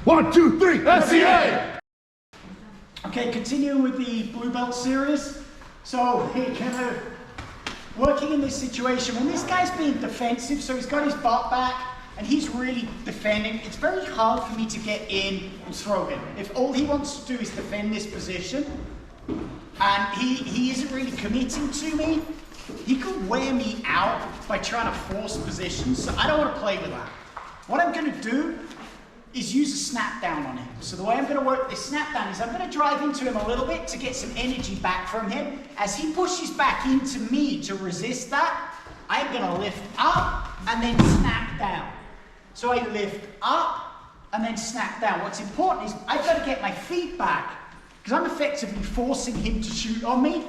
1, 2, 3, FCA! Okay, continuing with the Blue Belt Series. So, kind of working in this situation, when this guy's being defensive, so he's got his butt back, and he's really defending, it's very hard for me to get in and throw him. If all he wants to do is defend this position, and he isn't really committing to me, he could wear me out by trying to force positions, so I don't want to play with that. What I'm going to do is use a snap down on him. So the way I'm going to work this snap down is I'm going to drive into him a little bit to get some energy back from him. As he pushes back into me to resist that, I'm going to lift up and then snap down. So I lift up and then snap down. What's important is I've got to get my feet back because I'm effectively forcing him to shoot on me.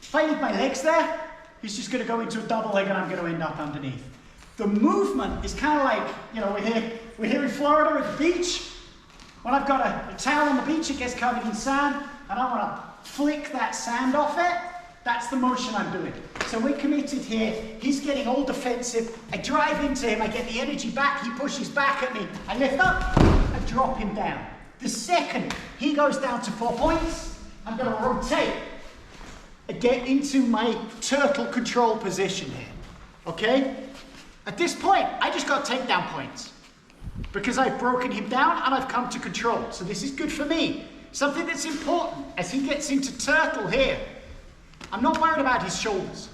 If I leave my legs there, he's just going to go into a double leg and I'm going to end up underneath. The movement is kind of like, you know, we're here in Florida at the beach. When I've got a towel on the beach, it gets covered in sand, and I want to flick that sand off it. That's the motion I'm doing. So we're committed here. He's getting all defensive. I drive into him. I get the energy back. He pushes back at me. I lift up. I drop him down. The second he goes down to 4 points, I'm going to rotate. I get into my turtle control position here. Okay? At this point, I just got takedown points because I've broken him down and I've come to control. So this is good for me. Something that's important as he gets into turtle here, I'm not worried about his shoulders.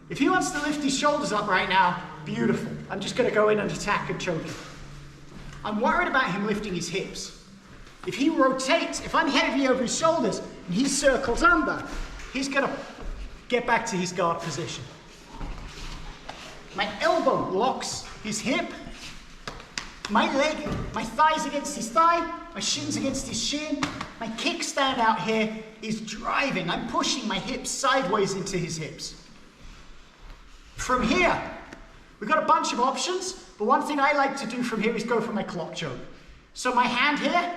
If he wants to lift his shoulders up right now, beautiful. I'm just going to go in and attack and choke him. I'm worried about him lifting his hips. If he rotates, if I'm heavy over his shoulders and he circles under, he's going to get back to his guard position. My elbow locks his hip, my leg, my thigh's against his thigh, my shin's against his shin, my kickstand out here is driving. I'm pushing my hips sideways into his hips. From here, we've got a bunch of options, but one thing I like to do from here is go for my clock choke. So my hand here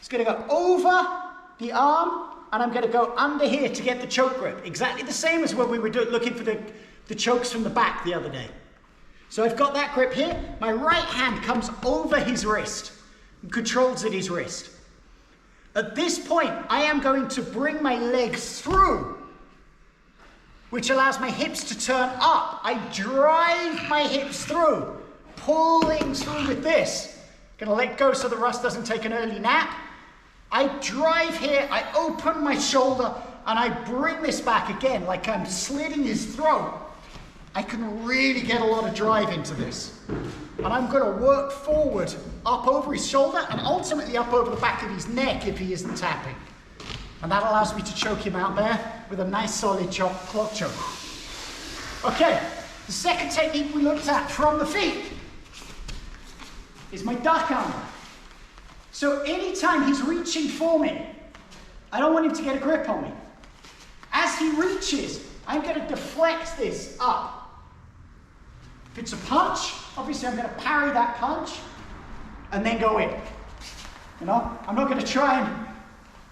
is going to go over the arm, and I'm going to go under here to get the choke grip. Exactly the same as when we were looking for the chokes from the back the other day. So I've got that grip here. My right hand comes over his wrist and controls at his wrist. At this point, I am going to bring my legs through, which allows my hips to turn up. I drive my hips through, pulling through with this. Gonna let go so the Russ doesn't take an early nap. I drive here, I open my shoulder, and I bring this back again, like I'm slitting his throat. I can really get a lot of drive into this. And I'm going to work forward, up over his shoulder, and ultimately up over the back of his neck if he isn't tapping. And that allows me to choke him out there with a nice solid clock choke. Okay, the second technique we looked at from the feet is my duck under. So anytime he's reaching for me, I don't want him to get a grip on me. As he reaches, I'm going to deflect this up. If it's a punch, obviously I'm going to parry that punch and then go in. You know, I'm not going to try and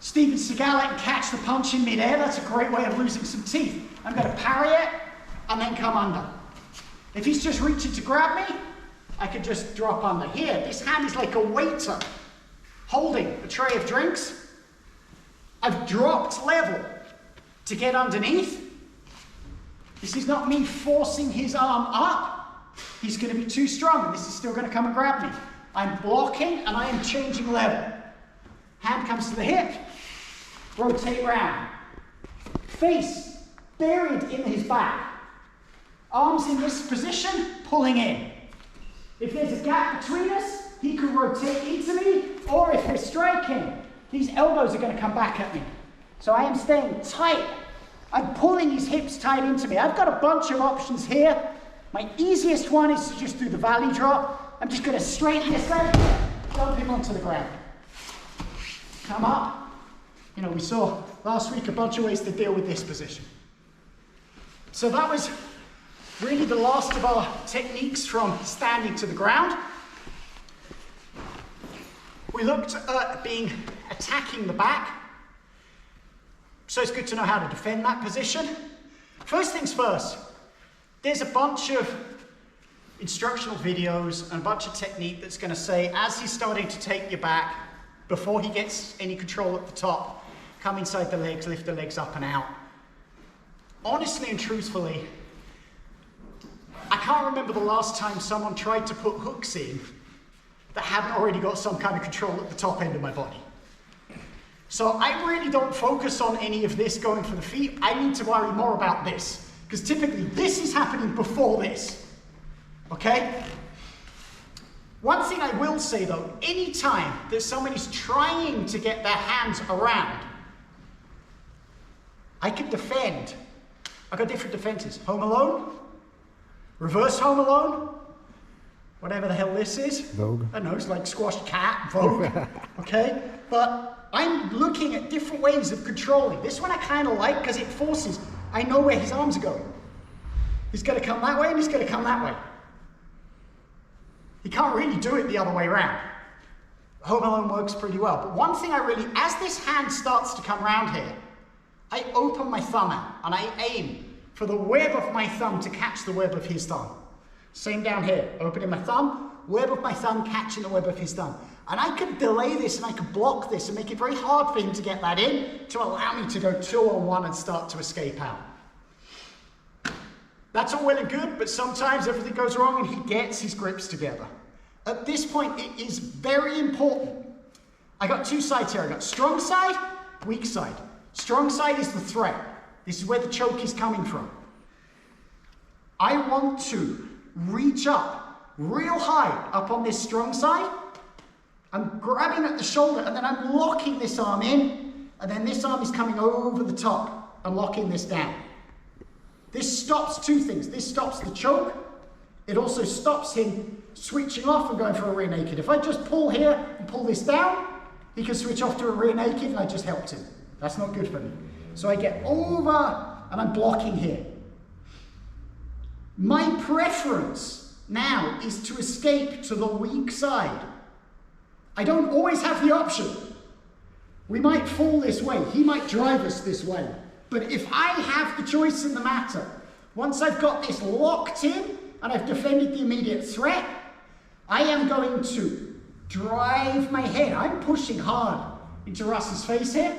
Steven Seagal it and catch the punch in midair. That's a great way of losing some teeth. I'm going to parry it and then come under. If he's just reaching to grab me, I can just drop under. Here, this hand is like a waiter holding a tray of drinks. I've dropped level to get underneath. This is not me forcing his arm up. He's going to be too strong, and this is still going to come and grab me. I'm blocking, and I am changing level. Hand comes to the hip, rotate round. Face buried in his back. Arms in this position, pulling in. If there's a gap between us, he could rotate into me, or if we're striking, these elbows are going to come back at me. So I am staying tight. I'm pulling his hips tight into me. I've got a bunch of options here. My easiest one is to just do the valley drop. I'm just going to straighten this leg, dump him onto the ground. Come up. You know, we saw last week a bunch of ways to deal with this position. So that was really the last of our techniques from standing to the ground. We looked at attacking the back. So it's good to know how to defend that position. First things first, there's a bunch of instructional videos and a bunch of technique that's going to say, as he's starting to take you back, before he gets any control at the top, come inside the legs, lift the legs up and out. Honestly and truthfully, I can't remember the last time someone tried to put hooks in that hadn't already got some kind of control at the top end of my body. So I really don't focus on any of this going for the feet. I need to worry more about this, because typically this is happening before this, okay? One thing I will say though, anytime that someone is trying to get their hands around, I can defend. I've got different defenses. Home alone, reverse home alone, whatever the hell this is. Vogue. I don't know, it's like squashed cat, Vogue, okay? But I'm looking at different ways of controlling. This one I kind of like because it forces, I know where his arms are going. He's going to come that way and he's going to come that way. He can't really do it the other way around. Home alone works pretty well. But one thing I really, as this hand starts to come around here, I open my thumb out and I aim for the web of my thumb to catch the web of his thumb. Same down here, opening my thumb, web of my thumb catching the web of his thumb. And I could delay this and I could block this and make it very hard for him to get that in to allow me to go 2-on-1 and start to escape out. That's all well and good, but sometimes everything goes wrong and he gets his grips together. At this point, it is very important. I got two sides here. I got strong side, weak side. Strong side is the threat. This is where the choke is coming from. I want to reach up real high up on this strong side. I'm grabbing at the shoulder and then I'm locking this arm in, and then this arm is coming over the top and locking this down. This stops two things. This stops the choke. It also stops him switching off and going for a rear naked. If I just pull here and pull this down, he can switch off to a rear naked and I just helped him. That's not good for me. So I get over and I'm blocking here. My preference now is to escape to the weak side. I don't always have the option. We might fall this way. He might drive us this way. But if I have the choice in the matter, once I've got this locked in and I've defended the immediate threat, I am going to drive my head. I'm pushing hard into Russ's face here,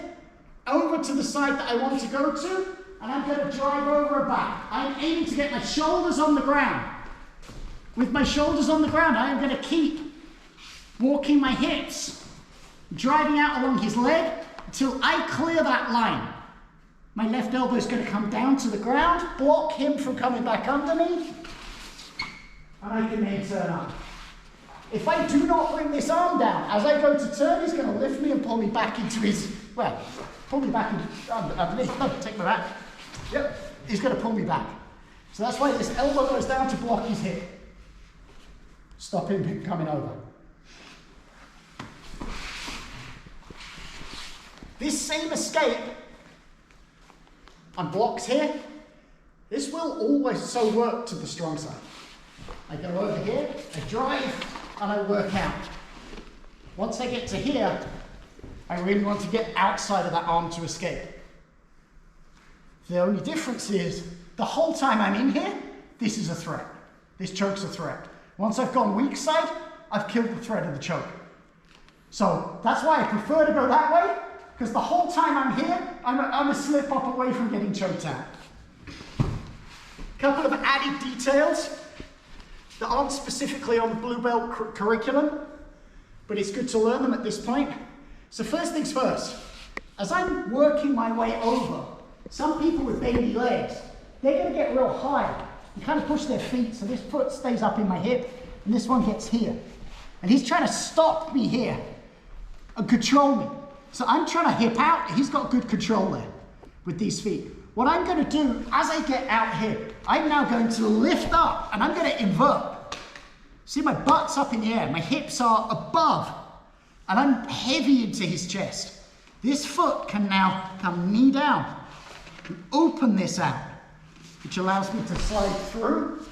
over to the side that I want to go to, and I'm going to drive over and back. I'm aiming to get my shoulders on the ground. With my shoulders on the ground, I am going to keep walking my hips, driving out along his leg until I clear that line. My left elbow is going to come down to the ground, block him from coming back under me, and I can then turn up. If I do not bring this arm down, as I go to turn, he's going to lift me and pull me back into his, well, pull me back underneath, no, take me back. Yep, he's going to pull me back. So that's why this elbow goes down to block his hip. Stop him coming over. This same escape on blocks here, this will always so work to the strong side. I go over here, I drive, and I work out. Once I get to here, I really want to get outside of that arm to escape. The only difference is, the whole time I'm in here, this is a threat. This choke's a threat. Once I've gone weak side, I've killed the threat of the choke. So that's why I prefer to go that way, because the whole time I'm here, I'm a slip up away from getting choked out. Couple of added details that aren't specifically on the Blue Belt curriculum, but it's good to learn them at this point. So first things first, as I'm working my way over, some people with bendy legs, they're going to get real high and kind of push their feet, so this foot stays up in my hip, and this one gets here. And he's trying to stop me here and control me. So I'm trying to hip out, he's got good control there with these feet. What I'm going to do, as I get out here, I'm now going to lift up and I'm going to invert. See, my butt's up in the air, my hips are above, and I'm heavy into his chest. This foot can now come knee down and open this out, which allows me to slide through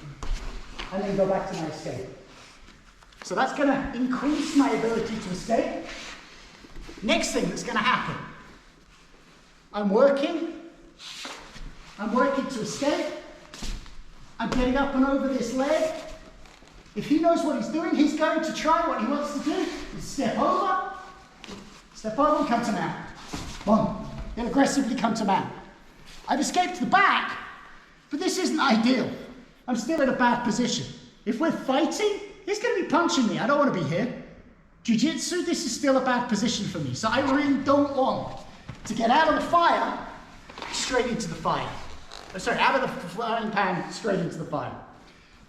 and then go back to my escape. So that's going to increase my ability to escape. Next thing that's going to happen, I'm working to escape, I'm getting up and over this leg, If he knows what he's doing, he's going to try what he wants to do. Step over and come to mount. Boom. Then aggressively come to mount. I've escaped the back, but this isn't ideal. I'm still in a bad position. If we're fighting, he's going to be punching me. I don't want to be here. Jiu-jitsu, this is still a bad position for me. So I really don't want to get out of the fire, straight into the fire. Sorry, out of the frying pan, straight into the fire.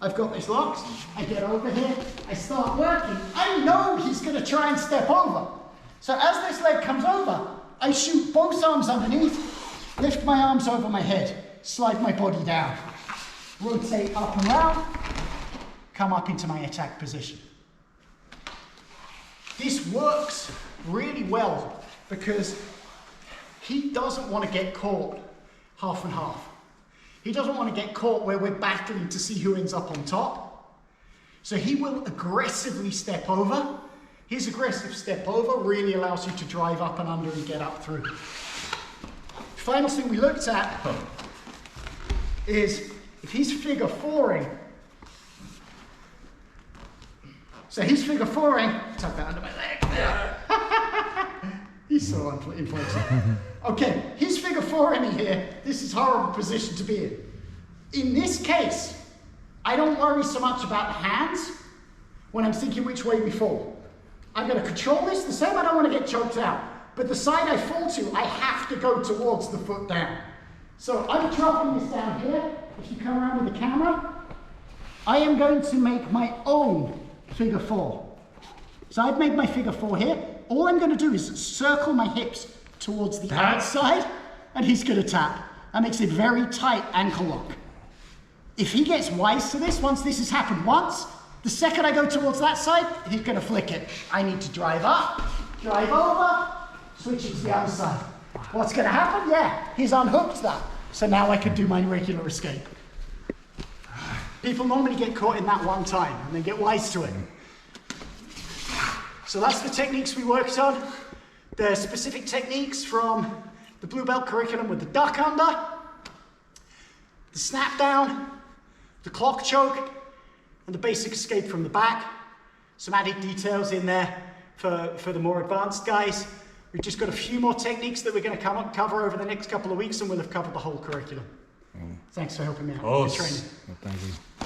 I've got this locked. I get over here. I start working. I know he's going to try and step over. So as this leg comes over, I shoot both arms underneath, lift my arms over my head, slide my body down, rotate up and round, come up into my attack position. This works really well because he doesn't want to get caught half and half. He doesn't want to get caught where we're battling to see who ends up on top. So he will aggressively step over. His aggressive step over really allows you to drive up and under and get up through. Final thing we looked at is if he's figure fouring. So he's figure fouring, tuck that under my leg. He's so inflexible. Okay, he's figure fouring me here. This is a horrible position to be in. In this case, I don't worry so much about the hands when I'm thinking which way we fall. I'm going to control this the same. I don't want to get choked out. But the side I fall to, I have to go towards the foot down. So I'm dropping this down here. If you come around with the camera, I am going to make my own figure four. So I've made my figure four here. All I'm going to do is circle my hips towards the outside, and he's going to tap. That makes it very tight ankle lock. If he gets wise to this, once this has happened once, the second I go towards that side, he's going to flick it. I need to drive up, drive over, switch it to the other side. What's going to happen? Yeah, he's unhooked that. So now I can do my regular escape. People normally get caught in that one time and they get wise to it. So that's the techniques we worked on. There's specific techniques from the Blue Belt curriculum with the duck under, the snap down, the clock choke, and the basic escape from the back. Some added details in there for the more advanced guys. We've just got a few more techniques that we're going to cover over the next couple of weeks, and we'll have covered the whole curriculum. Thanks for helping me out. Good training. Thank you.